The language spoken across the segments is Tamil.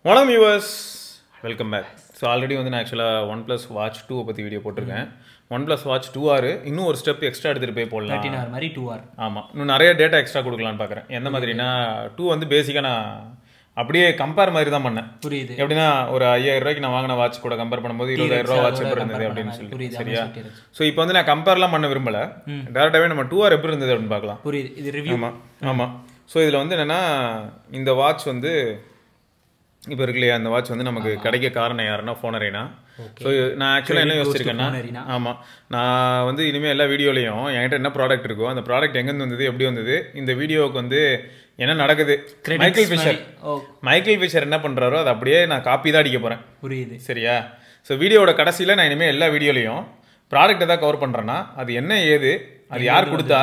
வணக்கம் viewers, welcome back. So already வந்து நான் ஆக்சுவலாக OnePlus Watch 2 பற்றி வீடியோ போட்டிருக்கேன். OnePlus Watch 2R இன்னும் ஒரு ஸ்டெப் எக்ஸ்ட்ரா எடுத்துகிட்டு போய் போடலாம். 13R மாதிரி 2R. ஆமாம், இன்னும் நிறைய டேட்டா எக்ஸ்ட்ரா கொடுக்கலான்னு பார்க்குறேன். எந்த மாதிரினா 2 வந்து பேசிக்காக நான் அப்படியே கம்பேர் மாதிரி தான் பண்ணேன். புரியுது. எப்படின்னா ஒரு 5000 ரூபாய்க்கு நான் வாங்கின வாட்ச் கூட கம்பேர் பண்ணும்போது 20,000 ரூபா வாட்ச் எப்படி இருந்தது அப்படின்னு சொல்லி. சரியா? ஸோ இப்போ வந்து நான் கம்பேர்லாம் பண்ண விரும்பல, டேரெக்டாகவே நம்ம 2R எப்படி இருந்தது அப்படின்னு பார்க்கலாம். புரியுது. இது ரிவ்யூ. ஆமாம். ஸோ இதில் வந்து என்னென்னா இந்த வாட்ச் வந்து இப்போ இருக்கு இல்லையா, அந்த வாட்ச் வந்து நமக்கு கிடைக்க காரணம் யாருன்னா ஃபோனரேனா. ஸோ நான் ஆக்சுவலாக என்ன யோசிச்சிருக்கேன்னா, ஆமாம், நான் வந்து இனிமேல் எல்லா வீடியோலையும் என்கிட்ட என்ன ப்ராடக்ட் இருக்கோ அந்த ப்ராடக்ட் எங்கேருந்து வந்தது, எப்படி வந்தது, இந்த வீடியோவுக்கு வந்து என்ன நடக்குது, மைக்கேல் ஃபிஷர் என்ன பண்ணுறாரோ அதை அப்படியே நான் காப்பி தான் அடிக்க போகிறேன். புரியுது. சரியா? ஸோ வீடியோட கடைசியில் நான் இனிமேல் எல்லா வீடியோலையும் ப்ராடக்ட் எதாவது கவர் பண்ணுறேன்னா அது என்ன ஏது, அது யார் கொடுத்தா,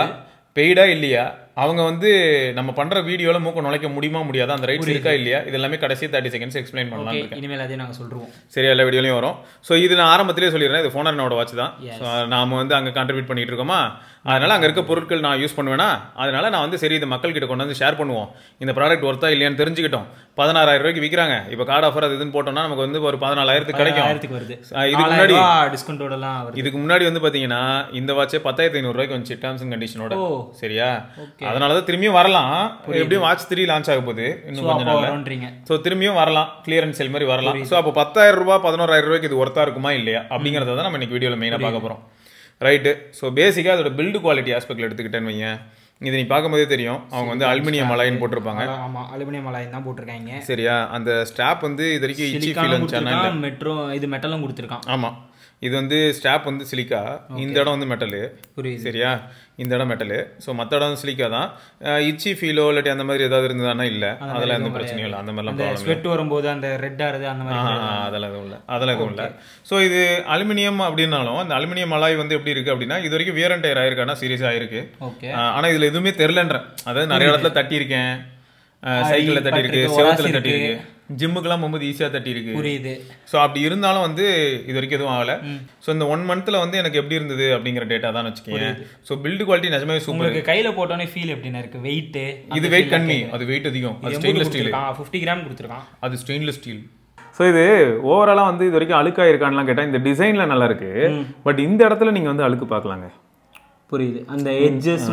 பெய்டா இல்லையா, அவங்க வந்து நம்ம பண்ற வீடியோல மூக்க நுழைக்க முடியுமா முடியாதா, அந்த ரைட்ஸ் இருக்கா இல்லையா, இது எல்லாமே கடைசி 30 செகண்ட்ஸ் எக்ஸ்பிளைன் பண்ணலாம். இனிமேல் அதே நாங்கள் சொல்றோம். சரி, எல்லா வீடியோலையும் வரும். ஸோ இது நான் ஆரம்பத்திலே சொல்லிடுறேன், இது ஃபோனரோட வாட்ச் தான். ஸோ நாம வந்து அங்கே கான்ட்ரிபியூட் பண்ணிட்டு இருக்கோமா, அதனால அங்கே இருக்க பொருட்கள் நான் யூஸ் பண்ணுவேன்னா, அதனால நான் வந்து சரி இது மக்கள் கிட்ட கொண்டு வந்து ஷேர் பண்ணுவோம், இந்த ப்ராடக்ட் ஒர்த்தா இல்லையான்னு தெரிஞ்சுக்கிட்டோம். 16,000 ரூபாய்க்கு விற்கிறாங்க, இப்போ கார்டு ஆஃபர் அது இதுன்னு போட்டோம்னா நமக்கு வந்து ஒரு 14,000 கிடைக்கும். இதுக்கு முன்னாடி டிஸ்கவுண்டோடலாம் இதுக்கு முன்னாடி வந்து பாத்தீங்கன்னா இந்த வாட்சே 10,500 ரூபாய்க்கு வந்துச்சு டேர்ம்ஸ் அண்ட் கண்டிஷனோட. சரியா? அதனாலதான் திரும்பியும் வரலாம். எப்படியும் வாட்ச் 3 லான்ச் ஆக போகுது இன்னும் கொஞ்ச நாள்ல. சோ திரும்பியும் வரலாம், கிளியரன்ஸ் சேல் மாதிரி வரலாம். சோ அப்போ 10,000 ரூபாய் 11,000 ரூபாய்க்கு இது ஒர்த்தா இருக்குமா இல்லையா அப்படிங்கறத தான் நம்ம இன்னைக்கு வீடியோல மெயினா பார்க்க போறோம். ரைட்டு. ஸோ பேசிக்கா அதோட பில்டு குவாலிட்டி ஆஸ்பெக்ட்ல எடுத்துக்கிட்டேன்னு வைங்க, இது நீ பார்க்கும்போதே தெரியும், அவங்க வந்து அலுமினியம் அலாய்ன்னு போட்டிருப்பாங்க. ஆமா, அலுமினியம் அலாய் தான் போட்டிருக்காங்க. சரியா? அந்த ஸ்ட்ராப் வந்து இது வரைக்கும் இச்சி ஃபீல் வந்துச்சானா, மெட்ரோ இது மெட்டலும் கொடுத்துருக்கான். ஆமா, இது வந்து ஸ்ட்ராப் வந்து சிலிக்கா, இந்த இடம் வந்து மெட்டலு. சரியா? இந்த இடம் மெட்டலு. ஸோ மற்ற இடம் சிலிக்கா தான். இச்சி ஃபீலோ இல்லாட்டி அந்த மாதிரி ஏதாவது இருந்ததுன்னா இல்லை, அதெல்லாம் எந்த பிரச்சனையும் இல்லை. அந்த மாதிரிலாம் ப்ராப்ளம் ஸ்வெட் வரும்போது அந்த ரெட் ஆகுது அந்த மாதிரி அதெல்லாம் எதுவும் இல்லை. ஸோ இது அலுமினியம் அப்படின்னாலும் அந்த அலுமினியம் அலாய் வந்து எப்படி இருக்கு அப்படின்னா, இது வரைக்கும் வியர் அண்ட் டயர் ஆயிருக்கானா சீரியஸாக ஆயிருக்கு. ஆனால் இதுல எதுவுமே தெரிலன்றேன். அதாவது நிறைய இடத்துல தட்டி இருக்கேன், சைக்கிள்ல தட்டி இருக்கு, செவத்துல தட்டி இருக்கு, ஜிம்முக்கெல்லாம் போகும்போது ஈஸியாக தட்டி இருக்கு. புரியுது. ஸோ அப்படி இருந்தாலும் வந்து இது வரைக்கும் எதுவும் ஆகலை. ஸோ இந்த 1 மந்த்ல வந்து எனக்கு எப்படி இருந்தது அப்படிங்கிற டேட்டா தான் வச்சுக்கோங்க. ஸோ பில்டு குவாலிட்டி நிஜமே சூப்பர். கையில போட்டோன்னே ஃபீல் எப்படின்னா இருக்கு. வெயிட் இது வெயிட் கம்மி, அது வெயிட் அதிகம். அது ஸ்டெயின்லெஸ் ஸ்டீல், 50 கிராம் கொடுத்துருக்கான். அது ஸ்டெயின்லெஸ் ஸ்டீல். ஸோ இது ஓவராலாக வந்து இது வரைக்கும் அழுக்காக இருக்கான்லாம் கேட்டால் இந்த டிசைனில் நல்லா இருக்கு. பட் இந்த இடத்துல நீங்கள் வந்து அழுக்கு பார்க்கலாங்க. புரியுது. அந்த எட்ஜஸ்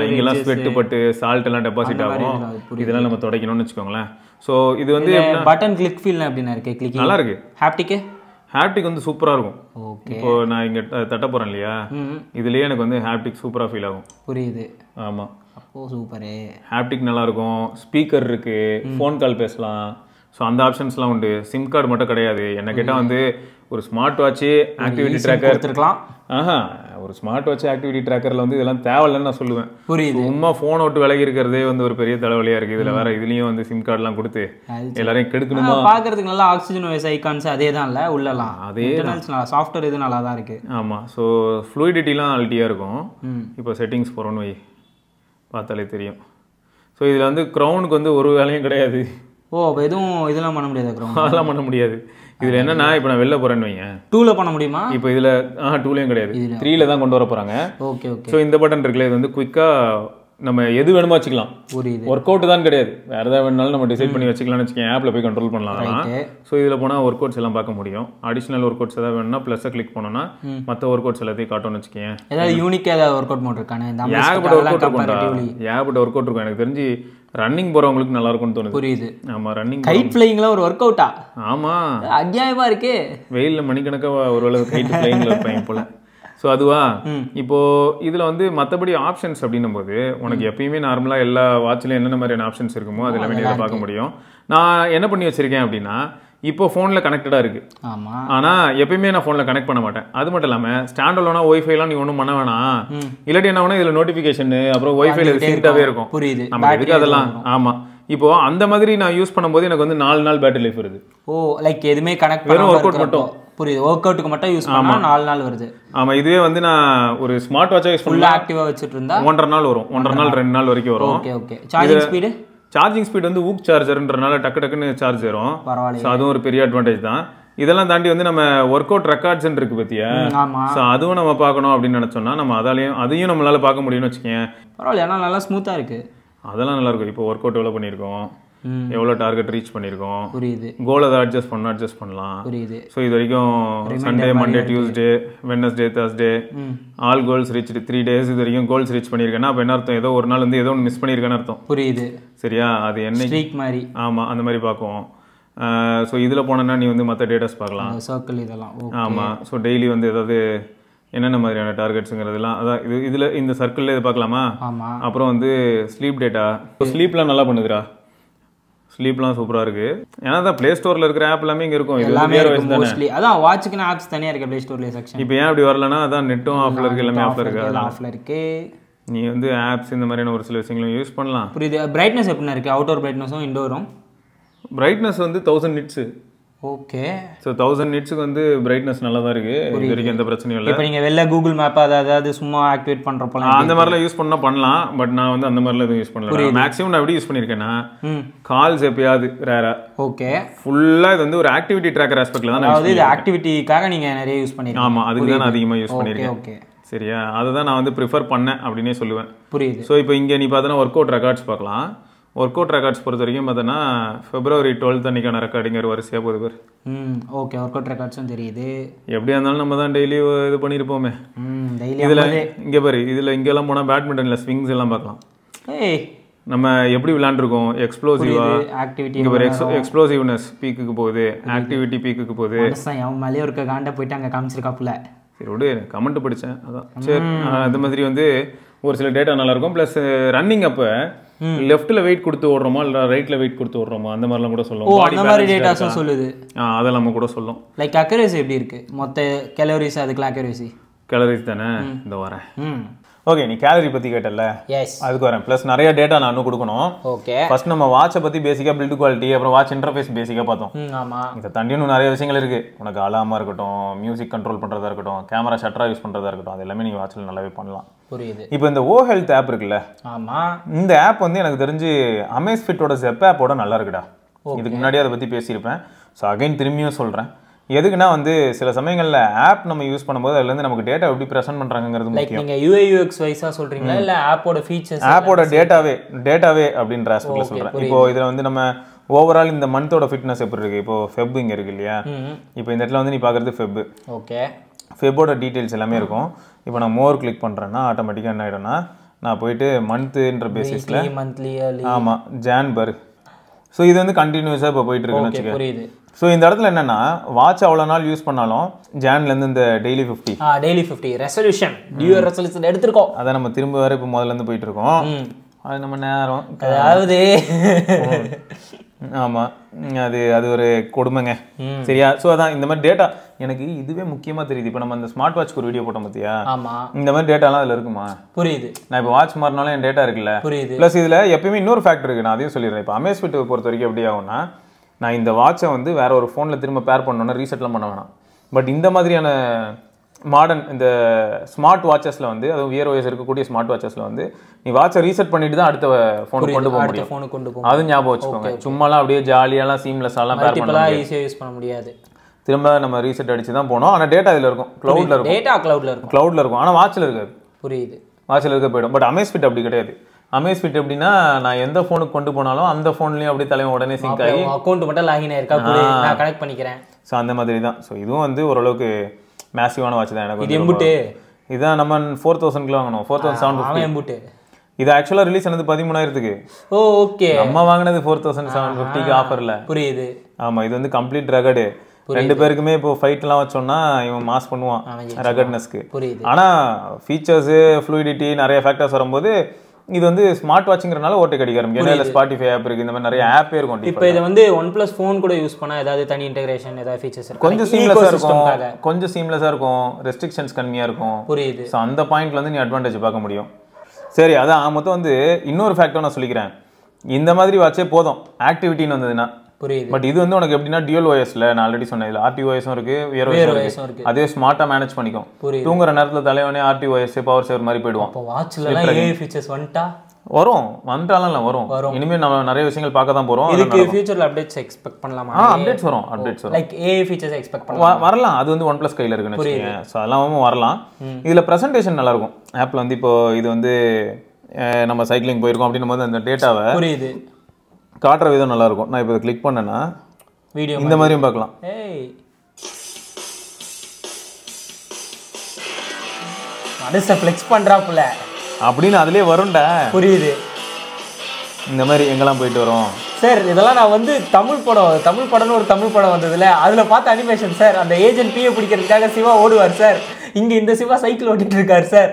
இங்கெல்லாம் ஸ்வெட் பட்டு சால்ட் எல்லாம் டெபாசிட் ஆகும், இதெல்லாம் நம்ம துடைக்கணும்னு வச்சுக்கோங்களேன். ஸோ இது வந்து பட்டன் கிளிக் ஃபீல் எப்படின்னா இருக்கு, கிளிக் நல்லா இருக்கு. ஹாப்டிக் வந்து சூப்பராக இருக்கும். இப்போ நான் இங்கே தட்ட போகிறேன் இல்லையா, இதுலேயே எனக்கு வந்து ஹாப்டிக் சூப்பராக ஃபீல் ஆகும். புரியுது. ஆமாம், அப்போ சூப்பரு. ஹாப்டிக் நல்லா இருக்கும். ஸ்பீக்கர் இருக்கு, ஃபோன் கால் பேசலாம். ஸோ அந்த ஆப்ஷன்ஸ்லாம் உண்டு. சிம் கார்டு மட்டும் கிடையாது. என்ன கேட்டால் வந்து ஒரு ஸ்மார்ட் வாட்ச்சு ஆக்டிவிட்டி ட்ராக்கர் எடுத்துக்கலாம். ஒரு ஸ்மார்ட் வாட்ச் ஆக்டிவிட்டி ட்ராக்கரில் வந்து இதெல்லாம் தேவையில்லைன்னு நான் சொல்லுவேன். புரியுது. சும்மா ஃபோன் விட்டு விலகி இருக்கிறதே வந்து ஒரு பெரிய தலைவலியாக இருக்குது. இதில் வேற இதுலேயும் வந்து சிம் கார்டெலாம் கொடுத்து எல்லாரையும் கெடுக்கணுமா. பார்க்கறதுக்கு நல்லா ஆக்சிஜன் வைஸ் ஐகான்ஸ் அதே தான் இல்லை, உள்ளலாம் அதே சாஃப்ட்வேர் இது நல்லா தான் இருக்குது. ஆமாம். ஸோ ஃப்ளூயிடிட்டிலாம் அல்ட்டியாக இருக்கும். இப்போ செட்டிங்ஸ் போகிறோன்னு வை, பார்த்தாலே தெரியும். ஸோ இதில் வந்து க்ரௌனுக்கு வந்து ஒரு வேலையும் கிடையாது. அப்போ எதுவும் இதெல்லாம் பண்ண முடியாது. அதெல்லாம் பண்ண முடியாது. இதில் என்னன்னா, இப்போ நான் வெளில போகிறேன்னு வைங்க, 2ல பண்ண முடியுமா? இப்போ இதில் 2லையும் கிடையாது, 3ல தான் கொண்டு வர போகிறாங்க. ஓகே. ஸோ இந்த பட்டன் இருக்குல்ல, இது வந்து குயிக்காக நம்ம எது வேணுமோ வச்சுக்கலாம். புரியுது. ஒர்க் அவுட் தான் கிடையாது, வேறு ஏதாவது வேணாலும் நம்ம டிசைட் பண்ணி வச்சுக்கலாம்னு வச்சுக்கேன். ஆப்பில் போய் கண்ட்ரோல் பண்ணலாம். ஸோ இதில் போனால் ஒர்க் அவுட்ஸ் எல்லாம் பார்க்க முடியும். அடிஷனல் ஒர்க் அவுட்ஸ் ஏதாவது வேணும்னா ப்ளஸ்ஸை கிளிக் பண்ணோன்னா மற்ற ஒர்க் அவுட்ஸ் எல்லாத்தையும் காட்டணும்னு வச்சுக்கேன். ஏதாவது யூனிக்காக ஏதாவது ஒர்க் அவுட் மோட் இருக்கானே? ஏகப்பட்ட ஒர்க் அவுட் இருக்கும். எனக்கு தெரிஞ்சு ரன்னிங் போறவங்களுக்கு நல்லா இருக்கும்னு தோணுது. புரியுது. ஆமா, ரன்னிங் கைட் ஃப்ளைங்ல ஒரு ஒர்க் அவுட்டா? ஆமா, அநியாயமா இருக்கு. வெயில்ல மணிக்கணக்கா ஒருவேளை கைட் ஃப்ளைங்ல இருப்பாங்க போல. ஸோ அதுவா இப்போ இதில் வந்து மற்றபடி ஆப்ஷன்ஸ் அப்படின்னும் போது உனக்கு எப்பயுமே நார்மலாக எல்லா வாட்ச்லையும் என்னென்ன மாதிரியான ஆப்ஷன்ஸ் இருக்குமோ அது எல்லாமே நீங்கள் பார்க்க முடியும். நான் என்ன பண்ணி வச்சிருக்கேன் அப்படின்னா, இப்போ ஃபோனில் கனெக்டடாக இருக்குது. ஆனால் எப்பயுமே நான் ஃபோனில் கனெக்ட் பண்ண மாட்டேன். அது மட்டும் இல்லாமல் ஸ்டாண்ட் அலோனா ஒய்ஃபைலாம் நீ ஒன்றும் பண்ண வேணாம். இல்லாட்டி என்ன வேணா இதில் நோட்டிஃபிகேஷன் அப்புறம் ஒய்ஃபைல சிங்காகவே இருக்கும். புரியுது. நம்ம எதுக்கு அதெல்லாம். ஆமாம், இப்போ அந்த மாதிரி நான் யூஸ் பண்ணும்போது எனக்கு வந்து 4 நாள் பேட்டரி லைஃப் வருது. லைக் எதுவுமே கனெக்ட் வெறும் ஒர்க் அவுட் மட்டும். புரியுது. ஒர்க் அவுட்டுக்கு மட்டும் யூஸ் பண்ணா 4 நாள் வருது. ஆமா, இதுவே வந்து நான் ஒரு ஸ்மார்ட் வாட்சா யூஸ் பண்ணா ஆக்டிவா வச்சிட்டு இருந்தா 1.5 நாள் வரும். 1.5 நாள் 2 நாள் வரைக்கும் வரும். ஓகே. சார்ஜிங் ஸ்பீடு வந்து ஊக் சார்ஜர்ன்றனால டக்கு டக்குன்னு சார்ஜ் ஏறும். ஸோ அதுவும் ஒரு பெரிய அட்வான்டேஜ் தான். இதெல்லாம் தாண்டி வந்து நம்ம ஒர்க் அவுட் ரெக்கார்ட்ஸ் இருக்கு பத்தியா, ஸோ அதுவும் நம்ம பார்க்கணும் அப்படின்னு நினைச்சோம்னா நம்ம அதையும் நம்மளால பார்க்க முடியும்னு வச்சுக்கேன். பரவாயில்ல, ஏன்னா நல்லா ஸ்மூத்தா இருக்கு. அதெல்லாம் நல்லா இருக்கும். இப்போ ஒர்க் அவுட் எவ்வளோ பண்ணியிருக்கோம், எவ்வளோ டார்கெட் ரீச் பண்ணியிருக்கோம், புரியுது, கோல் அதை அட்ஜஸ்ட் பண்ணலாம். புரியுது. ஸோ இது வரைக்கும் Sunday, Monday, Tuesday, Wednesday, Thursday all goals reach 3 days இது வரைக்கும் கோல்ஸ் ரீச் பண்ணியிருக்கேன்னா அப்போ என்ன அர்த்தம், ஏதோ ஒரு நாள் வந்து ஏதோ ஒன்று மிஸ் பண்ணியிருக்கேன்னு அர்த்தம். புரியுது, சரியா? அது என்ன ஸ்ட்ரீக் மாதிரி. ஆமாம், அந்த மாதிரி பார்க்குவோம். ஸோ இதில் போனோன்னா நீ வந்து மற்ற டேட்டாஸ் பார்க்கலாம், சர்க்கிள் இதெல்லாம். ஆமாம். ஸோ டெய்லி வந்து ஏதாவது என்னென்ன மாதிரியான டார்கெட்ஸுங்கிறதுலாம் அதான் இதில் இந்த சர்க்கிளில் இது பார்க்கலாமா. ஆமாம். அப்புறம் வந்து ஸ்லீப் டேட்டா, ஸ்லீப்லாம் நல்லா பண்ணுதுடா, ஸ்லீப்லாம் சூப்பராக இருக்குது. ஏன்னா தான் ப்ளே ஸ்டோரில் இருக்கிற ஆப் எல்லாமே இங்கே இருக்கும். இது எல்லாமே மோஸ்ட்லி அதான் வாட்சுக்குன்னு ஆப்ஸ் தனியாக இருக்குது ப்ளே ஸ்டோர்லேயே செக்ஷன். இப்போ ஏன் அப்படி வரலன்னா அதான் நெட்டும் ஆஃபில் இருக்குது, எல்லாமே ஆஃபில் இருக்குது. ஆஃபில் இருக்குது. நீ வந்து ஆப்ஸ் இந்த மாதிரியான ஒரு சில விஷயங்களும் யூஸ் பண்ணலாம். புரியுது. பிரைட்னஸ் எப்படின்னா இருக்குது, அவுட்டோர் பிரைட்னஸும் இண்டோரும்? பிரைட்னஸ் வந்து 1000 nits. ஓகே. ஸோ 1000 nitsக்கு வந்து பிரைட்னஸ் நல்லா தான் இருக்குது, இது வரைக்கும் எந்த பிரச்சனையும் இல்லை. இப்போ நீங்கள் வெளில கூகுள் மேப் அதாவது சும்மா ஆக்டிவேட் பண்ணுறப்போ அந்த மாதிரிலாம் யூஸ் பண்ணால் பண்ணலாம். பட் நான் வந்து அந்த மாதிரிலாம் எதுவும் யூஸ் பண்ணல. மேக்ஸிமம் நான் எப்படி யூஸ் பண்ணியிருக்கேன்னா கால்ஸ் எப்பயாவது ரேரா. ஓகே. ஃபுல்லாக இது வந்து ஒரு ஆக்டிவிட்டி ட்ராக்கர் ஆஸ்பெக்ட்ல தான். அதாவது இது ஆக்டிவிட்டிக்காக நீங்கள் நிறைய யூஸ் பண்ணிருக்கீங்க. ஆமாம், அதுக்கு தான் நான் அதிகமாக யூஸ் பண்ணியிருக்கேன். ஓகே. சரியா? அதை தான் நான் வந்து ப்ரிஃபர் பண்ணேன் அப்படின்னே சொல்லுவேன். புரியுது. ஸோ இப்போ இங்கே நீ பார்த்தோன்னா ஒர்க் அவுட் ரெக்கார்ட்ஸ் பார்க்கலாம். ஒர்க் அவுட் ரெக்கார்ட்ஸ் பொறுத்த வரைக்கும் பார்த்தோன்னா February 12th அன்னைக்கான ரெக்கார்டிங் வரிசையாக போகுது பேர். ஓகே. ஒர்க் அவுட் ரெக்கார்ட்ஸும் தெரியுது. எப்படியா இருந்தாலும் நம்ம தான் டெய்லி இது பண்ணியிருப்போமே. டெய்லி இதில் இங்கே பாரு, இதில் இங்கெல்லாம் போனால் பேட்மிண்டனில் ஸ்விங்ஸ் எல்லாம் பார்க்கலாம். நம்ம எப்படி விளையாண்டுருக்கோம், எக்ஸ்ப்ளோசிவா ஆக்டிவிட்டி. இங்கே பாரு, எக்ஸ்ப்ளோசிவ்னஸ் பீக்குக்கு போகுது, ஆக்டிவிட்டி பீக்குக்கு போகுது. என் மேலேயே இருக்க காண்டை போயிட்டு அங்கே காமிச்சிருக்காப்புல. சரி விடு, கமெண்ட் படித்தேன் அதான். சரி, அந்த மாதிரி வந்து ஒரு சில டேட்டா நல்லாயிருக்கும். ப்ளஸ் ரன்னிங் அப்போ லெஃப்ட்டில் வெயிட் கொடுத்து ஓடுறோமா இல்லை ரைட்டில் வெயிட் கொடுத்து ஓடுறோமா அந்த மாதிரிலாம் கூட சொல்லுவோம். அந்த மாதிரி டேட்டாஸும் சொல்லுது. அதெல்லாம் நம்ம கூட சொல்லும். லைக் அக்யூரசி எப்படி இருக்குது, மொத்த கேலரிஸ் அதுக்குலாம் அக்யூரசி? கேலரிஸ் தானே, இந்த வரேன். ஓகே, நீ கேலரி பற்றி கேட்டல, எஸ், அதுக்கு வரேன். ப்ளஸ் நிறைய டேட்டா நான் இன்னும் கொடுக்கணும். ஓகே. ஃபர்ஸ்ட் நம்ம வாட்சை பற்றி பேசிக்காக பில்ட் குவாலிட்டி, அப்புறம் வாட்ச் இன்டர்ஃபேஸ் பேசிக்காக பார்த்தோம். ஆமாம். இதை தாண்டி இன்னும் நிறைய விஷயங்கள் இருக்குது. உனக்கு அலாமாக இருக்கட்டும், மியூசிக் கண்ட்ரோல் பண்ணுறதா இருக்கட்டும், கேமரா ஷட்டராக யூஸ் பண்ணுறதா இருக்கட்டும், அது எல்லாமே நீங்கள் வாட்சில் நல்லாவே பண்ணலாம். புரியுது. இப்போ இந்த ஓ ஹெல்த் ஆப் இருக்குல்ல, ஆமாம், இந்த ஆப் வந்து எனக்கு தெரிஞ்சு அமேஸ்ஃபிட்டோட ஜெப் ஆப்போட நல்லா இருக்குடா. இதுக்கு முன்னாடி அதை பற்றி பேசியிருப்பேன். ஸோ அகைன் திரும்பியும் சொல்கிறேன். எதுக்குன்னா வந்து சில சமயங்களில் ஆப் நம்ம யூஸ் பண்ணும்போது அதுலேருந்து நமக்கு டேட்டா எப்படி ப்ரெசென்ட் பண்ணுறாங்கிறது முக்கியம். நீங்கள் UI/UX வைஸாக சொல்கிறீங்களா இல்லை ஆப்போட ஃபீச்சர்ஸ்? ஆப்போட டேட்டாவே அப்படின்ற ஆஸ்பெக்டில் சொல்கிறேன். இப்போ இதில் வந்து நம்ம ஓவரால் இந்த மந்தோட ஃபிட்னஸ் எப்படி இருக்குது, இப்போ ஃபெப் இங்கே இருக்குது இல்லையா, இப்போ இந்த இடத்துல வந்து நீ பார்க்குறது ஃபெப். ஓகே. ஃபெப்போட டீட்டெயில்ஸ் எல்லாமே இருக்கும். இப்போ நான் மோர் கிளிக் பண்ணுறேன்னா ஆட்டோமேட்டிக்காக என்ன ஆகிடும்னா நான் போயிட்டு மந்த்துன்ற பேசிஸில் மந்த்லி, ஆமாம், ஜான் பர். ஸோ இது வந்து கண்டினியூஸாக இப்போ போயிட்டு இருக்குன்னு வச்சுக்கோங்க. புரியுது. ஸோ இந்த இடத்துல என்னன்னா வாட்ச் அவ்வளோ நாள் யூஸ் பண்ணாலும் ஜான்லேருந்து இந்த டெய்லி 50 ரெசல்யூஷன் டியூர் ரெசல்யூஷன் எடுத்துருக்கோம். அதை நம்ம திரும்ப வேறு இப்போ முதல்லேருந்து போயிட்டு இருக்கோம். அது நம்ம நேரம் அதாவது ஆமாம், அது ஒரு கொடுமைங்க. சரியா? ஸோ அதான் இந்த மாதிரி டேட்டா எனக்கு இதுவே முக்கியமாக தெரியுது. இப்போ நம்ம அந்த ஸ்மார்ட் வாட்ச்க்கு ஒரு வீடியோ போட்டோம் பார்த்தியா, இந்த மாதிரி டேட்டாலாம் அதில் இருக்குமா? புரியுது. நான் இப்போ வாட்ச் மாறினாலும் என் டேட்டா இருக்குல்ல. புரியுது. ப்ளஸ் இதில் எப்பயுமே இன்னொரு ஃபேக்டர் இருக்குது, நான் அதையும் சொல்லிடுறேன். இப்போ அமேஸ்ஃபிட் பொறுத்த வரைக்கும் எப்படி ஆகும்னா, நான் இந்த வாட்சை வந்து வேற ஒரு ஃபோனில் திரும்ப பேர் பண்ணோன்னா ரீசெட்லாம் பண்ண வேணாம். பட் இந்த மாதிரியான மாடர்ன் இந்த ஸ்மார்ட் வாட்சஸில் வந்து, அதுவும் VROS இருக்கக்கூடிய ஸ்மார்ட் வாட்சஸில் வந்து நீ வாட்சை ரீசெட் பண்ணிட்டு தான் அடுத்த ஃபோனுக்கு கொண்டு போக முடியும். அது ஞாபகம் வச்சுக்கோங்க. சும்மாலாம் அப்படியே ஜாலியாலாம் சீம்லெஸ்ஸாலாம் பேர் பண்ணலாம், ஈஸியாக யூஸ் பண்ண முடியாது. திரும்ப நம்ம ரீசெட் அடிச்சு தான் போனோம். ஆனால் டேட்டா இதில் இருக்கும், க்ளவுடில் இருக்கும். டேட்டா க்ளவுடில் இருக்கும், ஆனால் வாட்சில் இருக்காது. புரியுது. வாட்சில் இருக்க போயிடும். பட் அமேஸ்ஃபிட் அப்படி கிடையாது. அமேஸ்ஃபிட் எப்படின்னா நான் எந்த ஃபோனுக்கு கொண்டு போனாலும் அந்த ஃபோன்லேயும் அப்படியே தலைவன் உடனே சிங்க் ஆகி அக்கௌண்ட் மட்டும் லாகின் ஆயிருக்கா, நான் கனெக்ட் பண்ணிக்கிறேன். ஸோ அந்த மாதிரி தான். ஸோ இதுவும் வந்து ஓரளவுக்கு மேசிவான வாட்ச் தான். எனக்கு எம்புட்டு இதான் நம்ம 4000 வாங்கணும், 4750. இது ஆக்சுவலாக ரிலீஸ் ஆனது 13,000க்கு. ஓகே. நம்ம வாங்கினது 4750க்கு ஆஃபரில். புரியுது. ஆமாம், இது வந்து கம்ப்ளீட் ரகடு. ரெண்டு பேருக்குமே இப்போ ஃபைட்லாம் வச்சோம்னா இவன் மாஸ் பண்ணுவான் ரகட்னஸ்க்கு. ஆனால் ஃபீச்சர்ஸு, ஃப்ளூயிடிட்டி, நிறைய ஃபேக்டர்ஸ் வரும்போது இது வந்து ஸ்மார்ட் வாட்ச்ங்கிறனால ஓட்டை கடிக்க ஆரம்பிக்கும். ஏன்னா ஸ்பாட்டிஃபை ஆப் இருக்குது, இந்த மாதிரி நிறைய ஆப்பே இருக்கும். இப்போ இதை வந்து OnePlus ஃபோன் கூட யூஸ் பண்ணால் ஏதாவது தனி இன்டெகிரேஷன் ஏதாவது ஃபீச்சர்ஸ் கொஞ்சம் சீம்லெஸ்ஸாக இருக்கும், ரெஸ்ட்ரிக்ஷன்ஸ் கம்மியாக இருக்கும். புரியுது. ஸோ அந்த பாயிண்ட்ல வந்து நீ அட்வான்டேஜ் பார்க்க முடியும். சரி, அதான் மொத்தம் வந்து இன்னொரு ஃபேக்டர் நான் சொல்லிக்கிறேன். இந்த மாதிரி வாட்சே போதும் ஆக்டிவிட்டின்னு வந்ததுன்னா. புரியுது. பட் இது வந்து உனக்கு எப்படின்னா டியூல் ஓஎஸ்ல நான் ஆல்ரெடி சொன்னேன், இதில் RTOS இருக்கு, VROS இருக்கு. அதே ஸ்மார்ட்டா மேனேஜ் பண்ணிக்கும். தூங்குற நேரத்தில் தலைவனே RTOS பவர் சேவர் மாதிரி போயிடுவான். அப்போ வாட்ச்ல AI ஃபீச்சர்ஸ் வந்துட்டா வந்துட்டாலும் வரும். இனிமேல் நம்ம நிறைய விஷயங்கள் பார்க்க தான் போறோம். இதுக்கு ஃபியூச்சர்ல அப்டேட்ஸ் எக்ஸ்பெக்ட் பண்ணலாமா? அப்டேட்ஸ் வரும். லைக் AI ஃபீச்சர்ஸ் எக்ஸ்பெக்ட் பண்ணலாம். வரலாம். அது வந்து OnePlus கையில இருக்குன்னு வச்சுக்கோங்க. ஸோ அதெல்லாம் வரலாம். இதுல பிரசன்டேஷன் நல்லா இருக்கும். ஆப்ல வந்து இப்போ இது வந்து நம்ம சைக்கிளிங் போயிருக்கோம் அப்படின்னும் போது அந்த டேட்டாவை காட்டுற விதம் நல்லாயிருக்கும். நான் இப்போ இதை கிளிக் பண்ணேன்னா வீடியோ இந்த மாதிரியும் பார்க்கலாம். ஏய் மனசை ஃப்ளெக்ஸ் பண்ணுறாப்புல அப்படின்னு அதுலேயே வரும்டா. புரியுது. இந்த மாதிரி எங்கெல்லாம் போயிட்டு வரோம் சார். இதெல்லாம் நான் வந்து தமிழ் படம்னு ஒரு தமிழ் படம் வந்ததுல அதில் பார்த்த அனிமேஷன் சார். அந்த ஏஜென்ட் பிஏ பிடிக்கிறதுக்காக சிவா ஓடுவார் சார். இங்கே இந்த சிவா சைக்கிள் ஓட்டிட்டு இருக்காரு சார்.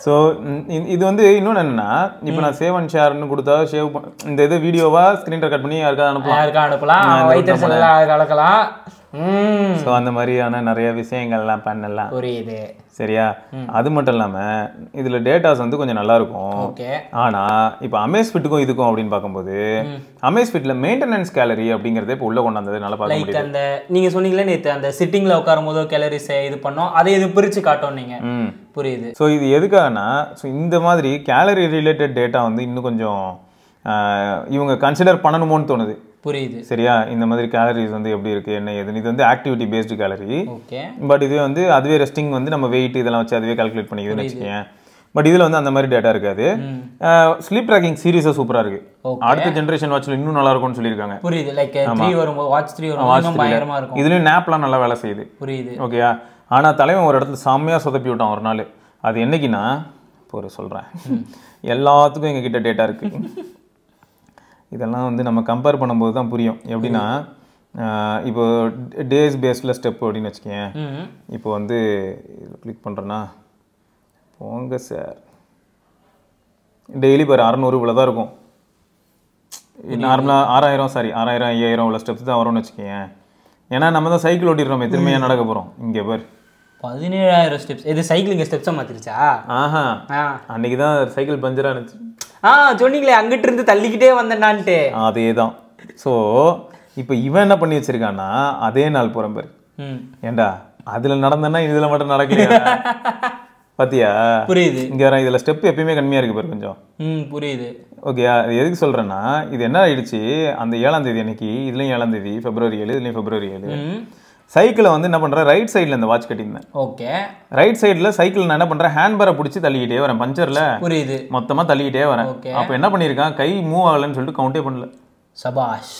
ஸோ இது வந்து இன்னொன்று என்னன்னா, இப்போ நான் சேவ் அண்ட் ஷேர்னு கொடுத்தா இந்த இது வீடியோவா ஸ்க்ரீன் ரெக்கார்ட் பண்ணி யாருக்கா அனுப்பலாம், வைத்தறிச்சலாம் கலக்கலாம். ஸோ அந்த மாதிரியான நிறைய விஷயங்கள்லாம் பண்ணலாம். புரியுது. சரியா? அது மட்டும் இல்லாமல் இதில் டேட்டாஸ் வந்து கொஞ்சம் நல்லா இருக்கும். ஆனால் இப்போ அமேஸ்ஃபிட்டுக்கும் இதுக்கும் அப்படின்னு பார்க்கும்போது அமேஸ்ஃபிட்டில் மெயின்டெனன்ஸ் கேலரி அப்படிங்கிறத இப்போ உள்ள கொண்டு வந்தது நல்லா பார்க்க முடியும். அந்த நீங்கள் சொன்னீங்களே நேற்று அந்த சிட்டிங்கில் உட்காரும் போதோ கேலரிஸ் இது பண்ணோம், அதை இது பிரித்து காட்டும் நீங்கள். புரியுது. ஸோ இது எதுக்காகனா, ஸோ இந்த மாதிரி கேலரி ரிலேட்டட் டேட்டா வந்து இன்னும் கொஞ்சம் இவங்க கன்சிடர் பண்ணணுமோன்னு தோணுது. புரியுது. சரியா? இந்த மாதிரி கேலரிஸ் வந்து எப்படி இருக்கு என்ன ஏதுன்னு. இது வந்து activity based gallery. Okay. But இது வந்து அதுவே ரெஸ்டிங் வந்து நம்ம வெயிட் இதெல்லாம் வச்சு அதுவே கால்குலேட் பண்ணிக்குதுன்னு வச்சுக்கேன். பட் இதில் வந்து அந்த மாதிரி டேட்டா இருக்காது. ஸ்லீப் ட்ராக்கிங் சீரிஸாக சூப்பராக இருக்கு. அடுத்த ஜென்ரேஷன் வாட்சில் இன்னும் நல்லா இருக்கும்னு சொல்லியிருக்காங்க. புரியுது. லைக் 3 வரும்போது வாட்ச் 3 வரும்போது பயங்கரமா இருக்கும். இதுலயும் நேப்லாம் நல்லா வேலை செய்யுது. புரியுது. ஓகேயா? ஆனால் தலைவன் ஒரு இடத்துல செம்மையாக சொதப்பி விட்டான் ஒரு நாள். அது என்னைக்குன்னா, இப்போ சொல்கிறேன், எல்லாத்துக்கும் எங்ககிட்ட டேட்டா இருக்கு. இதெல்லாம் வந்து நம்ம கம்பேர் பண்ணும்போது தான் புரியும். எப்படின்னா, இப்போ டேஸ் பேஸில் ஸ்டெப் அப்படின்னு வச்சுக்கேன். இப்போ வந்து கிளிக் பண்ணுறேன்னா போங்க சார், டெய்லி பாரு 600 இவ்வளோ தான் இருக்கும். நார்மலாக 6000 5000 இவ்வளோ ஸ்டெப்ஸ் தான் வரும்னு வச்சுக்கேன். ஏன்னா நம்ம தான் சைக்கிள் ஓட்டிடுறோமே, திரும்பியாக நடக்க போகிறோம். இங்கே பாரு 17000 ஸ்டெப்ஸ். இது சைக்கிளிங் ஸ்டெப்ஸாக மாற்றிருச்சா? அன்னைக்கு தான் சைக்கிள் பஞ்சராக இருந்துச்சு. சொன்னீங்களே அங்கிட்டு இருந்து தள்ளிக்கிட்டே வந்தேன்னான்ட்டு. அதே தான். ஸோ இப்போ இவன் என்ன பண்ணி வச்சிருக்கான்னா, அதே நாள் போகிறேன் பாரு. ஏண்டா அதில் நடந்தேன்னா இதில் மட்டும் நடக்கலையா? பாத்தியா? புரியுது. இங்கே இதில் ஸ்டெப் எப்பயுமே கம்மியாக இருக்கு பாரு கொஞ்சம். புரியுது. ஓகேயா? இது எதுக்கு சொல்கிறேன்னா, இது என்ன ஆயிடுச்சு, அந்த 7ஆம் தேதி அன்னைக்கு, இதுலேயும் 7ஆம் தேதி February 7, இதுலேயும் February 7, சைக்கிளை வந்து என்ன பண்ணுறேன், ரைட் சைடில் இந்த வாட்ச் கட்டியிருந்தேன். ஓகே. ரைட் சைடில் சைக்கிள் நான் என்ன பண்ணுறேன், ஹேண்ட்பரை பிடிச்சி தள்ளிக்கிட்டே வரேன் பஞ்சரில். புரியுது. மொத்தமாக தள்ளிக்கிட்டே வரேன். அப்போ என்ன பண்ணியிருக்கான், கை மூவ் ஆகலைன்னு சொல்லிட்டு கவுண்டே பண்ணல. சபாஷ்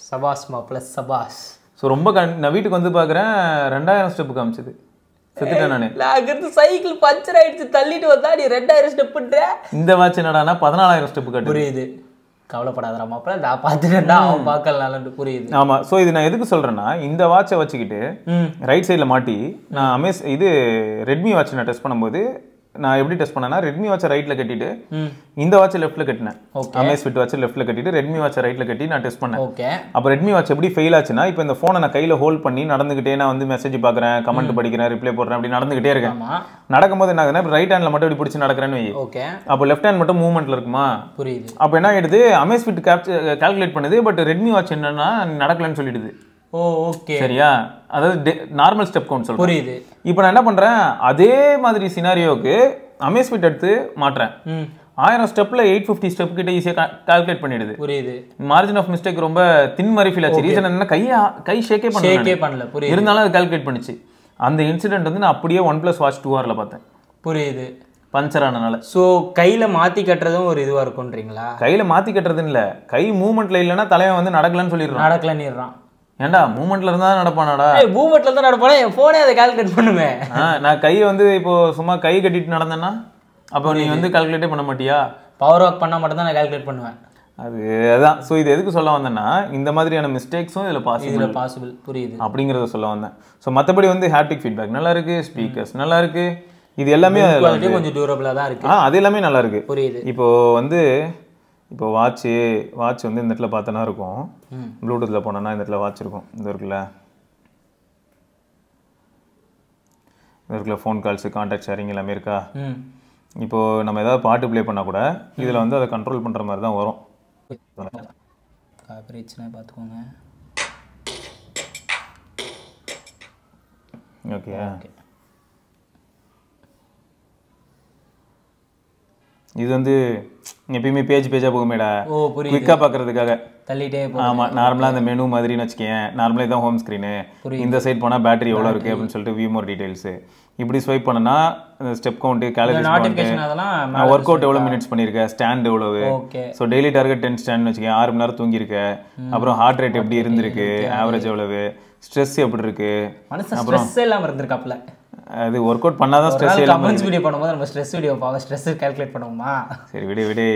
சபாஷ்மா ப்ளஸ் சபாஷ். ஸோ ரொம்ப நான் வீட்டுக்கு வந்து பார்க்குறேன் 2000 ஸ்டெப்பு காமிச்சது. செத்துட்டேன் நான். அங்கிருந்து சைக்கிள் பஞ்சர் ஆயிடுச்சு, தள்ளிட்டு வந்தா நீ 2000 ஸ்டெப்புன்ற. இந்த வாட்ச் என்னடானா 14000 ஸ்டெப்பு கட்டு. புரியுது. கவலைப்படாத மாப்பிள்ள, நான் பார்த்துட்டேன்டா, அவன் பார்க்கலான்னு. புரியுது. ஆமாம். ஸோ இது நான் எதுக்கு சொல்கிறேன்னா, இந்த வாட்சை வச்சுக்கிட்டு ரைட் சைடில் மாட்டி நான் ரெட்மி வாட்ச் நான் டெஸ்ட் பண்ணும்போது நான் எப்படி டெஸ்ட் பண்ணேன்னா, ரெட்மி வாட்சை ரைட்டில் கட்டிட்டு இந்த வாட்சை லெஃப்ட்டில் கட்டினேன். அமேஸ்ஃபிட் வாட்சை லெஃப்ட்டில் கட்டிட்டு ரெட்மி வாட்சை ரைட்டில் கட்டி நான் டெஸ்ட் பண்ணேன். ஓகே. அப்போ ரெட்மி வாட்ச் எப்படி ஃபெயில் ஆச்சுன்னா, இப்போ இந்த ஃபோனை நான் கையில் ஹோல்ட் பண்ணி நடந்துக்கிட்டே நான் வந்து மெசேஜ் பார்க்குறேன், கமெண்ட் படிக்கிறேன், ரிப்ளை போடுறேன், அப்படி நடந்துக்கிட்டே இருக்கேன். நடக்கும்போது என்ன ஆகுதுன்னா, ரைட் ஹேண்டில் மட்டும் இப்படி பிடிச்சி நடக்கிறேன்னு வை. ஓகே. அப்போ லெஃப்ட் ஹேண்ட் மட்டும் மூவ்மெண்ட்டில் இருக்குமா? புரியுது. அப்போ என்ன ஆகிடுது, அமேஸ்ஃபிட் கால்குலேட் பண்ணுது. பட் ரெட்மி வாட்ச் என்னன்னா நடக்கலன்னு சொல்லிடுது. ஓ ஓகே. சரியா? அதாவது நார்மல் ஸ்டெப் கவுண்ட் சொல்றேன். புரியுது. இப்போ நான் என்ன பண்றேன், அதே மாதிரி சினாரியோக்கு அமேஸ்ஃபிட் எடுத்து மாட்டுறேன். 1000 ஸ்டெப்ல 850 ஸ்டெப் கிட்ட ஈஸியா கால்குலேட் பண்ணிடுது. புரியுது. மார்ஜின் ஆஃப் மிஸ்டேக் ரொம்ப தின் மாதிரி ஃபீல் ஆச்சு. ரீசன் என்ன, கை ஷேக்கே பண்ணல. புரியுது. இருந்தாலும் அது கால்குலேட் பண்ணிச்சு. அந்த இன்சிடென்ட் வந்து நான் அப்படியே OnePlus Watch 2Rல பார்த்தேன். புரியுது. பஞ்சர் ஆனனால. ஸோ கையில மாத்தி கட்டுறதும் ஒரு இதுவா இருக்கும்ன்றீங்களா? கையில மாத்தி கட்டுறதுன்னு இல்ல, கை மூவ்மெண்ட்ல இல்லைன்னா தலைவன் வந்து நடக்கலன்னு சொல்லிடுறான். நடக்கலன்னுறான். ஏண்டா மூவ்மெண்ட்ல இருந்தா நடப்பானாடா? மூவ்மெண்ட்ல தான் நடப்பானா? என் போனே அதை கால்குலேட் பண்ணுவேன். நான் கையை வந்து இப்போ சும்மா கை கட்டிட்டு நடந்தேன்னா அப்போ நீ வந்து கால்குலேட்டே பண்ண மாட்டியா? பவர் ஒர்க் பண்ணால் மட்டும் தான் நான் கால்குலேட் பண்ணுவேன். அதுதான். ஸோ இது எதுக்கு சொல்ல வந்தேன்னா, இந்த மாதிரியான மிஸ்டேக்ஸும் இதில் பாசிபிள். புரியுது. அப்படிங்கிறத சொல்ல வந்தேன். ஸோ மற்றபடி வந்து ஹாப்டிக் ஃபீட்பேக் நல்லா இருக்கு, ஸ்பீக்கர்ஸ் நல்லா இருக்கு, இது எல்லாமே கொஞ்சம் டியூரபிளாக தான் இருக்கு. அது எல்லாமே நல்லா இருக்கு. புரியுது. இப்போ வாட்ச் வந்து இந்த இடத்துல பார்த்தனா இருக்கும், ப்ளூடூத்தில் போனோன்னா இந்த இடத்துல வாட்ச் இருக்கும். இந்த இருக்குல்ல ஃபோன் கால்ஸு, கான்டாக்ட் ஷேரிங் எல்லாமே இருக்கா. இப்போது நம்ம ஏதாவது பாட்டு ப்ளே பண்ணால் கூட இதில் வந்து அதை கண்ட்ரோல் பண்ணுற மாதிரி தான் வரும். பார்த்துக்கோங்க. ஓகே. இது வந்து எப்பயுமே பேஜாக போகுமேடா, குயிக்காக பார்க்கறதுக்காக தள்ளிட்டே. ஆமாம். நார்மலாக அந்த மெனு மாதிரின்னு வச்சுக்கேன். நார்மலாக இதான் ஹோம் ஸ்க்ரீனு, இந்த சைட் போனால் பேட்டரி எவ்வளோ இருக்குது அப்படின்னு சொல்லிட்டு வியூ மோர் டீட்டெயில்ஸு. இப்படி ஸ்வைப் பண்ணனா ஸ்டெப் கவுண்ட் கேலரிஸ் நோட்டிஃபிகேஷன் அதெல்லாம் ஒர்க் அவுட் எவ்வளவு மினிட்ஸ் பண்ணிருக்க ஸ்டாண்ட் எவ்வளவு okay so daily target 10 stand வச்சுக்க 6 மணி நேரம் தூங்கி இருக்க அப்புறம் ஹார்ட் ரேட் எப்படி இருந்திருக்கு ஆவரேஜ் எவ்வளவு ஸ்ட்ரெஸ் எப்படி இருக்கு மனுஷன் ஸ்ட்ரெஸ் இல்லாம இருந்திருக்காப்ல அது ஒர்க் அவுட் பண்ணாதான் ஸ்ட்ரெஸ் இல்லாம கமெண்ட்ஸ் வீடியோ பண்ணும்போது நம்ம ஸ்ட்ரெஸ் வீடியோ பாக்க ஸ்ட்ரெஸ் கால்குலேட் பண்ணுவோமா சரி விடு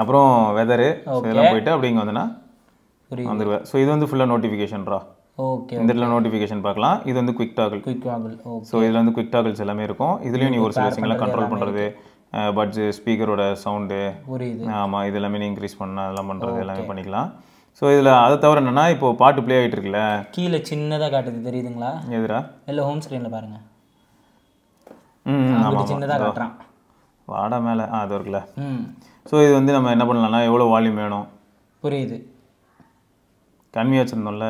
அப்புறம் வெதர் இதெல்லாம் போயிட்டு அப்படிங்க வந்தனா வந்துருவேன் சோ இது வந்து ஃபுல்லா நோட்டிஃபிகேஷன்ரா ஓகே இந்த இடத்துல நோட்டிஃபிகேஷன் பார்க்கலாம் இது வந்து குயிக் டாகல் ஓகே ஸோ இதில் வந்து குயிக் டாகல்ஸ் எல்லாமே இருக்கும் இதுலேயும் நீ ஒரு சில விஷயங்கள்லாம் கண்ட்ரோல் பண்ணுறது பட்ஜ் ஸ்பீக்கரோட சவுண்டு ஆமாம் இது எல்லாமே நீ இன்க்ரீஸ் பண்ண அதெல்லாம் பண்ணுறது எல்லாமே பண்ணிக்கலாம் ஸோ இதில் அதை தவிர என்னன்னா இப்போ பாட்டு ப்ளே ஆகிட்டு இருக்குல்ல கீழே சின்னதாக காட்டுது தெரியுதுங்களா எதுரா இல்லை ஹோம் ஸ்க்ரீனில் பாருங்க ஆமாம் சின்னதாக காட்டுறான் வாடா மேலே அது இருக்குல்ல ஸோ இது வந்து நம்ம என்ன பண்ணலாம்னா எவ்வளோ வால்யூம் வேணும் புரியுது கம்மியாக வச்சுருந்தோம்ல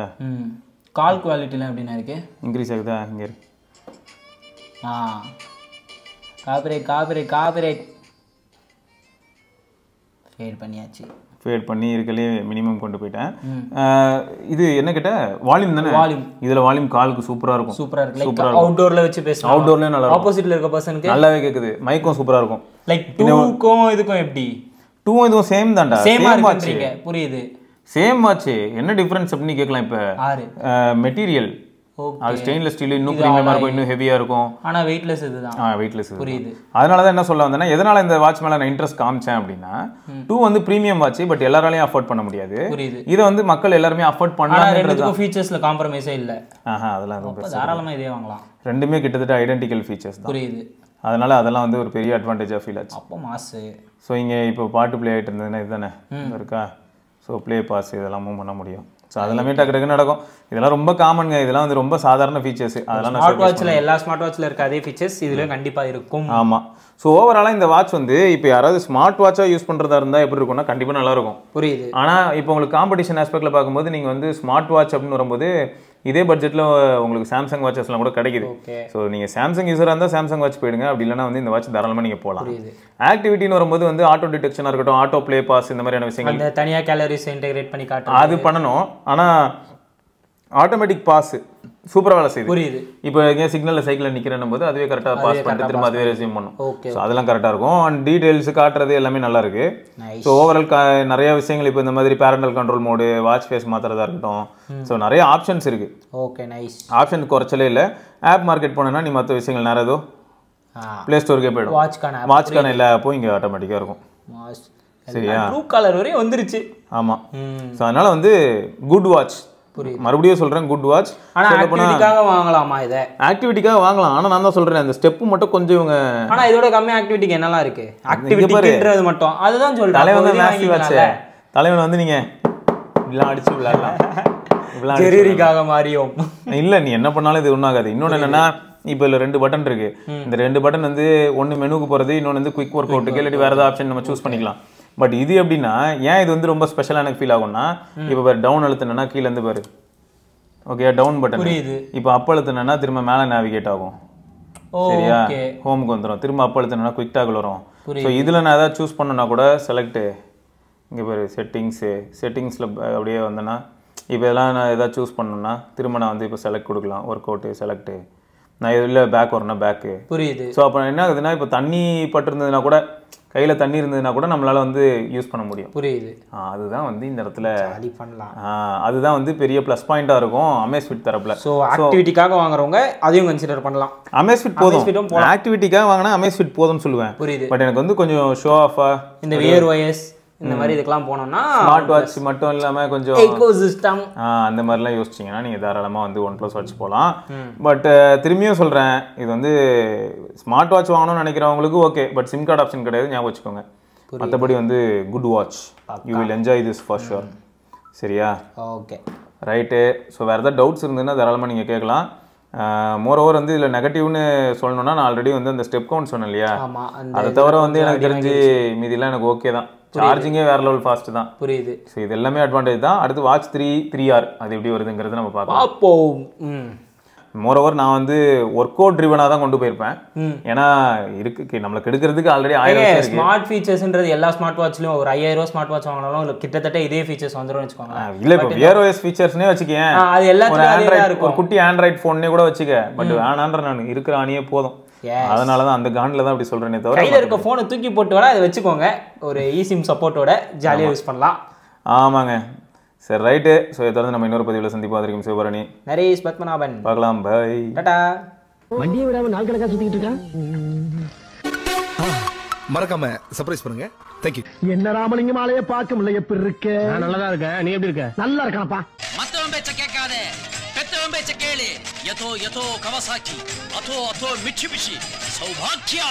கால் குவாலிட்டிலாம் எப்படின்னா இருக்கு இன்க்ரீஸ் ஆகுதா இங்கே காப்பிரைட் ஃபேட் பண்ணி இருக்கலே மினிமம் கொண்டு போயிட்டேன் இது என்ன கேட்ட வால்யூம் தானே இதுல வால்யூம் காலுக்கு சூப்பரா இருக்கும் அவுட்டோர்ல வச்சு பேசலாம் அவுட்டோர்ல நல்லா ஆப்போசிட்ல இருக்க பர்சனுக்கு நல்லாவே கேக்குது மைக்கும் சூப்பரா இருக்கும் லைக் 2க்கும் இதுக்கும் எப்படி 2 இதுவும் சேம் தான்டா சேமா இருக்குன்றீங்க புரியுது சேம் ஆச்சு என்ன டிஃபரன்ஸ் அப்படி கேட்கலாம் இப்ப மெட்டீரியல் அது ஸ்டெயின்லெஸ் ஸ்டீல் இன்னும் பிரீமியமா இருக்கும் இன்னும் ஹெவியா இருக்கும் ஆனா வெயிட்லெஸ் இதுதான் வெயிட்லெஸ் புரியுது அதனால தான் என்ன சொல்ல வந்தேன்னா எதனால இந்த வாட்ச் மேல நான் இன்ட்ரெஸ்ட் காமிச்சேன் அப்படின்னா 2 வந்து பிரீமியம் வாட்ச் பட் எல்லாராலையும் அஃபோர்ட் பண்ண முடியாது புரியுது இத வந்து மக்கள் எல்லாரும் அஃபோர்ட் பண்ணலாம் ரெண்டுக்கும் ஃபீச்சர்ஸ்ல காம்ப்ரமைஸே இல்ல அதெல்லாம் தாராளமா இதே வாங்கலாம் ரெண்டுமே கிட்டத்தட்ட ஐடென்டிக்கல் ஃபீச்சர்ஸ் தான் புரியுது அதனால அதெல்லாம் வந்து ஒரு பெரிய அட்வான்டேஜா ஃபீல் ஆச்சு அப்போ மாஸ் சோ இங்க இப்போ பாட்டு ப்ளே ஆயிட்டு இருந்ததுன்னா இதுதானே இருக்கா ஸோ ப்ளே பாஸ் இதெல்லாமும் பண்ண முடியும் ஸோ அதெல்லாமே டக்கு நடக்கும் இதெல்லாம் ரொம்ப காமனுங்க இதெல்லாம் வந்து ரொம்ப சாதாரண ஃபீச்சர்ஸ் அதெல்லாம் ஸ்மார்ட் வாட்ச்ல எல்லா ஸ்மார்ட் வாட்ச்ல இருக்க அதே ஃபீச்சர்ஸ் இதுலயும் கண்டிப்பா இருக்கும் ஆமா ஸோ ஓவராலாக இந்த வாட்ச் வந்து இப்போ யாராவது ஸ்மார்ட் வாட்சாக யூஸ் பண்ணுறதா இருந்தால் எப்படி இருக்கும்னா கண்டிப்பாக நல்லா இருக்கும் புரியுது ஆனால் இப்போ உங்களுக்கு காம்படிஷன் ஆஸ்பெக்டில் பார்க்கும்போது நீங்கள் வந்து ஸ்மார்ட் வாட்ச் அப்படின்னு வரும்போது இதே பட்ஜெட்டில் உங்களுக்கு சாம்சங் வாட்சஸ்லாம் கூட கிடைக்குது ஸோ நீங்கள் சாம்சங் யூஸராக இருந்தால் சாம்சங் வாட்ச் போயிடுங்க அப்படி இல்லைனா வந்து இந்த வாட்ச் தாராளமாக நீங்கள் போகலாம் ஆக்டிவிட்டின்னு வரும்போது வந்து ஆட்டோ டிடெக்ஷனாக இருக்கட்டும் ஆட்டோ ப்ளே பாஸ் இந்த மாதிரியான விஷயங்கள் தனியாக கேலரிஸ் இன்டெகிரேட் பண்ணி காட்டும் அது பண்ணணும் ஆனால் ஆட்டோமேட்டிக் பாஸ் சூப்பரா வேலை செய்யுது புரியுது இப்போ எங்கேயா சிக்னல்ல சைக்கிள்ல நிக்கிறேன் போது அதுவே கரெக்டா பாஸ் பண்ணிட்டு திரும்ப அதுவே ரெஸ்யூம் பண்ணும் ஸோ அதெல்லாம் கரெக்டா இருக்கும் அண்ட் டீடைல்ஸ் காட்டுறது எல்லாமே நல்லா இருக்கு ஸோ ஓவரால் நிறைய விஷயங்கள் இப்போ இந்த மாதிரி parental control mode watch face மாத்துறதா இருக்கட்டும் ஸோ நிறைய ஆப்ஷன்ஸ் இருக்கு ஓகே நைஸ் ஆப்ஷன் குறைச்சலே இல்லை ஆப் மார்க்கெட் போனேன்னா நீ மற்ற விஷயங்கள் நிறைய ஏதோ பிளே ஸ்டோருக்கே போயிடும் வாட்ச்க்கான எல்லா ஆப்பும் இங்கே ஆட்டோமேட்டிக்காக இருக்கும் சரியா ப்ளூ கலர் வரையும் வந்துருச்சு ஆமாம் ஸோ அதனால வந்து குட் வாட்ச் மறுபடியும் சொல்றேன் குட் வாட்ச் ஆனா ஆக்டிவிட்டிக்காக வாங்கலாமா இத ஆக்டிவிட்டிக்காக வாங்கலாம் ஆனா நான் தான் சொல்றேன் அந்த ஸ்டெப் மட்டும் கொஞ்சம் இவங்க ஆனா இதோட கம்மி ஆக்டிவிட்டிக்கு என்னலாம் இருக்கு ஆக்டிவிட்டின்றது மட்டும் அதுதான் சொல்றேன் தலைவன் தான் மேசிவ் வாட்ச் தலைவன் வந்து நீங்க இப்படிலாம் அடிச்சு விளையாடலாம் ஜெரிரிக்காக மாறியோம் இல்ல நீ என்ன பண்ணாலும் இது ஒன்றாகாது இன்னொன்னு என்னன்னா இப்போ இதுல 2 பட்டன் இருக்கு இந்த 2 பட்டன் வந்து ஒன்னு மெனுக்கு போறது இன்னொன்னு வந்து குயிக் ஒர்க் அவுட்டுக்கு இல்லாட்டி வேற ஏதாவது ஆப்ஷன் நம்ம சூஸ் பண்ணிக்கலாம் பட் இது எப்படின்னா ஏன் இது வந்து ரொம்ப ஸ்பெஷலாக எனக்கு ஃபீல் ஆகும்னா இப்போ பாரு டவுன் அழுத்தினா கீழே இருந்து பாரு ஓகே டவுன் பட்டன் இப்போ அப் அழுத்தினா திரும்ப மேலே நேவிகேட் ஆகும் சரியா ஹோமுக்கு வந்துடும் திரும்ப அப் அழுத்தினா குயிக் டாக்ல வரும் ஸோ இதில் நான் ஏதாவது சூஸ் பண்ணனா கூட செலக்ட் இங்கே பாரு செட்டிங்ஸில் அப்படியே வந்தேன்னா இப்போ இதெல்லாம் நான் எதாவது சூஸ் பண்ணணும்னா திரும்ப நான் வந்து இப்போ செலக்ட் கொடுக்கலாம் ஒர்க் அவுட்டு செலக்ட் நான் இதில் பேக் வரணும்னா பேக்கு புரியுது ஸோ அப்போ என்ன ஆகுதுன்னா இப்போ தண்ணி பட்டிருந்ததுன்னா கூட கையில தண்ணி இருந்ததுன்னா கூட நம்மளால வந்து யூஸ் பண்ண முடியும் புரியுது அதுதான் வந்து இந்த இடத்துல பண்ணலாம் அதுதான் வந்து பெரிய ப்ளஸ் பாயிண்டா இருக்கும் அமேஸ்ஃபிட் தரப்புல ஸோ ஆக்டிவிட்டிக்காக வாங்குறவங்க அதையும் கன்சிடர் பண்ணலாம் அமேஸ்ஃபிட் போதும் ஆக்டிவிட்டிக்காக வாங்கினா அமேஸ்ஃபிட் போதும்னு சொல்லுவேன் புரியுது பட் எனக்கு வந்து கொஞ்சம் ஷோ ஆஃபா இந்த வியர் ஒயர்ஸ் இந்த மாதிரி இதுக்கெல்லாம் போனோம்னா ஸ்மார்ட் வாட்ச் மட்டும் இல்லாம கொஞ்சம் எக்கோசிஸ்டம் அந்த மாதிரிலாம் யோசிச்சிங்கன்னா நீங்க தாராளமா வந்து OnePlus வாட்ச் போகலாம் பட் திரும்பியும் சொல்றேன் இது வந்து ஸ்மார்ட் வாட்ச் வாங்கணும்னு நினைக்கிறவங்களுக்கு okay but sim card option கிடையாது ஞாபகம் வச்சுக்கோங்க மற்றபடி வந்து good watch you will enjoy this for sure சரியா ஓகே ரைட்டு ஸோ வேறு ஏதாவது டவுட்ஸ் இருந்ததுன்னா தாராளமாக நீங்கள் கேட்கலாம் மோர் ஓவர் வந்து இதில் நெகட்டிவ்னு சொல்லணும்னா நான் ஆல்ரெடி வந்து அந்த ஸ்டெப் கவுண்ட் சொன்னேன் இல்லையா அதை தவிர வந்து எனக்கு தெரிஞ்சு மீதிலாம் எனக்கு ஓகே தான் சார்ஜிங்கே வேற லெவல் ஃபாஸ்ட் தான் புரியுது ஸோ இது எல்லாமே அட்வான்டேஜ் தான் அடுத்து வாட்ச் 3R அது எப்படி வருதுங்கிறது நம்ம பார்க்கலாம் மோர் ஓவர் நான் வந்து ஒர்க் அவுட் ட்ரிவனாக தான் கொண்டு போயிருப்பேன் ஏன்னா இருக்கு நம்மளுக்கு எடுக்கிறதுக்கு ஆல்ரெடி 1000 ஸ்மார்ட் ஃபீச்சர்ஸ்ன்றது எல்லா ஸ்மார்ட் வாட்ச்லயும் ஒரு 5000 ஸ்மார்ட் வாட்ச் வாங்கினாலும் கிட்டத்தட்ட இதே ஃபீச்சர்ஸ் வந்துரும் வச்சுக்கோங்க இல்ல இப்போ வியர் OS ஃபீச்சர்ஸ்னே வச்சுக்கேன் அது எல்லாத்துலயும் அதே தான் இருக்கும் ஒரு குட்டி ஆண்ட்ராய்ட் ஃபோன்னே கூட வச்சுக்க பட் வேணான்ற நான் இருக்கிற ஆணியே போதும் அதனால தான் அந்த காண்டில் தான் அப்படி சொல்கிறேனே தவிர கையில் இருக்க ஃபோனை தூக்கி போட்டு விட அதை வச்சுக்கோங்க, ஒரு eSIM சப்போர்ட்டோட ஜாலியாக யூஸ் பண்ணலாம். ஆமாங்க. சரி ரைட்டு. ஸோ இதை தொடர்ந்து நம்ம இன்னொரு பதிவில் சந்திப்போம். வரைக்கும் சிவபரணி, நரேஷ் பத்மநாபன். பார்க்கலாம். பை. டாடா. வண்டியை விடாம நாள் கணக்கா சுத்திட்டு இருக்கான். மறக்காம சர்ப்ரைஸ் பண்ணுங்க. தேங்க்யூ. என்ன ராமலிங்கம் ஆளைய பார்க்க முடியல. எப்படி இருக்க? நான் நல்லதா இருக்கேன். நீ எப்படி இருக்க? நல்லா இருக்கானப்பா. மத்தவன் பேச்ச கேட்காதே, பெத்தவன் பேச்ச கேளு. யதோ யதோ கவசாக்கி, அதோ அதோ மிட்சுபிஷி, சௌபாக்கியா.